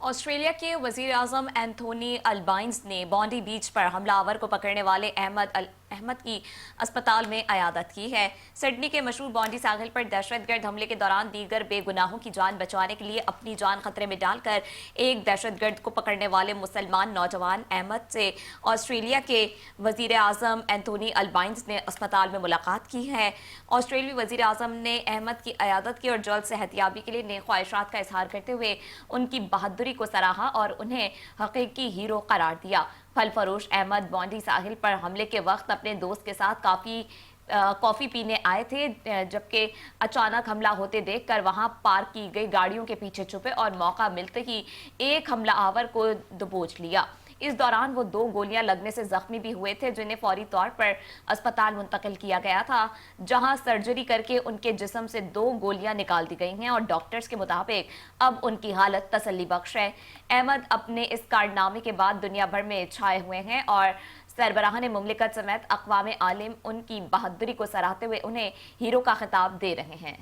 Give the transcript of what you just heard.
Australia کے وزیر اعظم Anthony البائنز نے بانڈی بیچ پر حملہ آور کو پکڑنے والے احمد کی اسپتال میں عیادت کی ہے۔ سڈنی کے مشہور بانڈی ساحل پر دہشت گرد حملے کے دوران دیگر بے گناہوں کی جان بچانے کے لیے اپنی جان خطرے میں ڈال کر ایک دہشت گرد کو پکڑنے والے مسلمان نوجوان احمد سے آسٹریلیا کے وزیر اعظم اینتھونی البائنز نے اسپتال میں ملاقات کی ہے۔ آسٹریلوی وزیر اعظم نے احمد کی عیادت کی اور جلد صحت یابی کے لیے نیک خواہشات کا اظہار کرتے ہوئے ان کی بہادری کو سراہا اور انہیں حقیقی ہیرو قرار دیا۔ پھل فروش احمد بانڈی ساحل پر حملے کے وقت اپنے دوست کے ساتھ کافی پینے آئے تھے، جبکہ اچانک حملہ ہوتے دیکھ کر وہاں پارک کی گئی گاڑیوں کے پیچھے چھپے اور موقع ملتے ہی ایک حملہ آور کو دبوچ لیا۔ اس دوران وہ 2 گولیاں لگنے سے زخمی بھی ہوئے تھے، جنہیں فوری طور پر اسپتال منتقل کیا گیا تھا، جہاں سرجری کر کے ان کے جسم سے 2 گولیاں نکال دی گئی ہیں اور ڈاکٹرز کے مطابق اب ان کی حالت تسلی بخش ہے۔ احمد اپنے اس کارنامے کے بعد دنیا بھر میں چھائے ہوئے ہیں اور سربراہان مملکت سمیت اقوام عالم ان کی بہادری کو سراہتے ہوئے انہیں ہیرو کا خطاب دے رہے ہیں۔